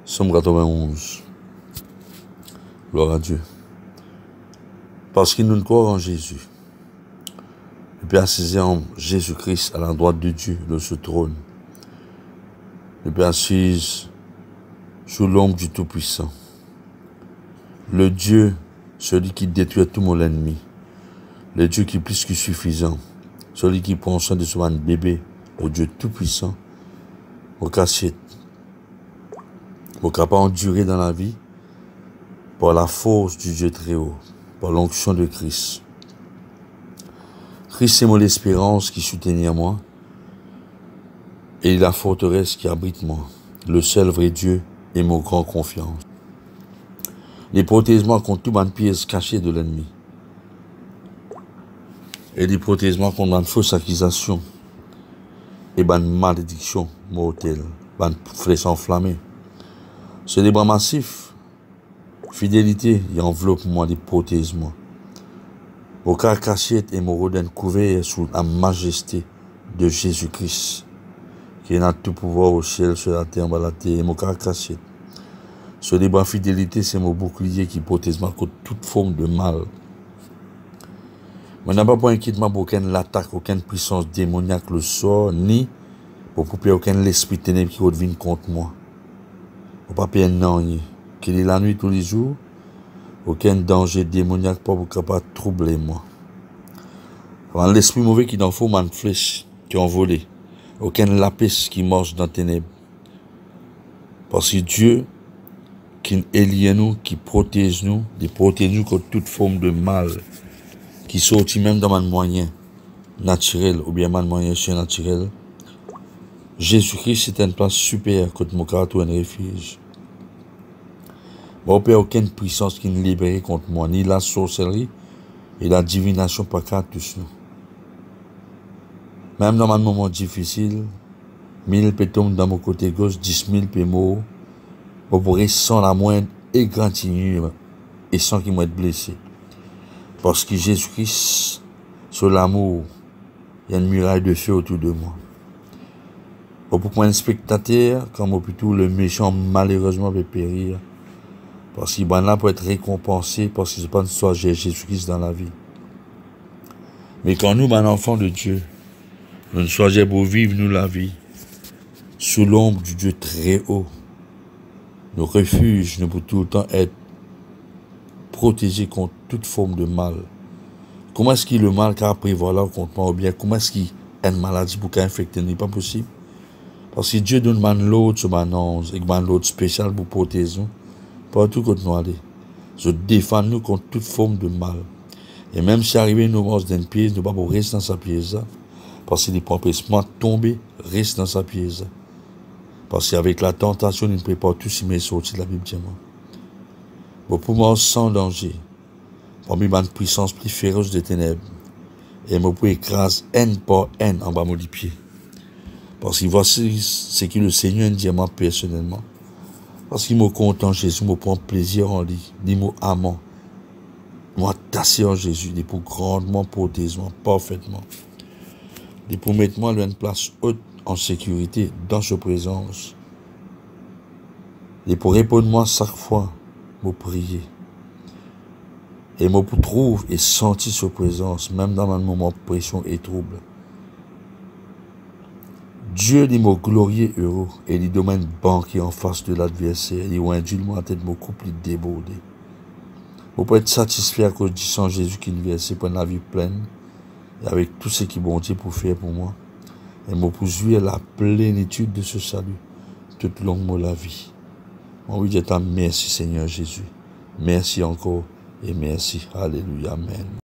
Somme 91. Gloire à Dieu. Parce qu'il nous croit en Jésus. Le Père assisé en Jésus-Christ à la droite de Dieu, de ce trône. Le Père assise sous l'ombre du Tout-Puissant. Le Dieu, celui qui détruit tout mon ennemi. Le Dieu qui est plus que suffisant. Celui qui prend soin de son bébé, au Dieu Tout-Puissant, au cassiette. Pour capable endurer dans la vie, par la force du Dieu très haut, par l'onction de Christ. Christ est mon espérance qui soutient moi, et la forteresse qui abrite moi, le seul vrai Dieu et mon grand confiance. Les protègements contre tout ban pièce cachée de l'ennemi. Et les protègements contre ban fausse accusation, et ban malédiction mortelle, ban flèche enflammée. C'est des bras massifs. Fidélité, il enveloppe moi des protègements. Au cas cachette et mon rodin couvert sous la majesté de Jésus-Christ, qui a tout pouvoir au ciel, sur la terre, en bas la terre, et mon cas cachette. Ce débat fidélité, c'est mon bouclier qui protège moi contre toute forme de mal. Je n'ai pas pour inquiétement pour aucune attaque, aucune puissance démoniaque le sort, ni pour couper aucun esprit ténèbre qui revient contre moi. Pour pas payer non, qu'il est la nuit tous les jours, aucun danger démoniaque pas pour capable troubler moi. L'esprit mauvais qui n'en faut man flèche qui ont volé, aucun lapis qui marche dans les ténèbres. Parce que Dieu qui élit nous, qui protège nous contre toute forme de mal, qui sortit même dans mon moyen naturel ou bien mon moyen surnaturel. Jésus-Christ est une place supérieure contre mon caractère un refuge. Bon, il n'y a aucune puissance qui nous libère contre moi, ni la sorcellerie et la divination par cas tous nous. Même dans un moment difficile, 1000 peut tomber dans mon côté gauche, 10 000 peut mourir, vous pourrez sans la moindre égratignure et sans qu'il m'ait blessé. Parce que Jésus-Christ, sur l'amour, il y a une muraille de feu autour de moi. Pour un spectateur, comme plutôt le méchant malheureusement peut périr. Parce qu'il est là pour être récompensé, parce que c'est pas une histoire de Jésus-Christ dans la vie. Mais quand nous, enfants de Dieu, nous ne choisissons pour vivre nous la vie, sous l'ombre du Dieu très haut, nos refuges, nous pouvons tout le temps être protégés contre toute forme de mal. Comment est-ce qu'il y a le mal qu'a prévoir là contre moi, ou bien comment est-ce qu'il y a une maladie pour qu'infecter, n'est pas possible? Parce que Dieu donne l'autre sur ma nose, et l'autre spécial pour protéger nous, partout contre nous aller. Je défends nous contre toute forme de mal. Et même si arrivé nous mange d'une pièce, nous ne pouvons pas rester dans sa pièce, parce qu'il est proprement tombé, reste dans sa pièce. Parce qu'avec la tentation, il ne prépare tout si mes sorties de la Bible diamant. Pour moi, sans danger, parmi ma puissance plus féroce des ténèbres, et je peux écraser haine par haine en bas de mes pieds. Parce que voici ce que le Seigneur dit à moi personnellement. Parce qu'il m'a content Jésus, me prend plaisir en lui, il m'a amant. Moi tassé en Jésus, il pour grandement protéger moi, parfaitement. Il pour mettre moi à une place haute en sécurité dans sa présence. Il pour répondre moi chaque fois, me prier. Et me trouve et sentir sa présence, même dans un moment de pression et trouble. Dieu dit mon glorieux heureux et il domaine banquier en face de l'adversaire. Il a induit moi à tête mon couple débordé. Vous pouvez être satisfait à cause du sang Jésus qui nous versé pour la vie pleine et avec tout ce qui est bon Dieu pour faire pour moi. Et me pour jouir la plénitude de ce salut toute longue de la vie. Mon oui, je t'en merci Seigneur Jésus. Merci encore et merci. Alléluia. Amen.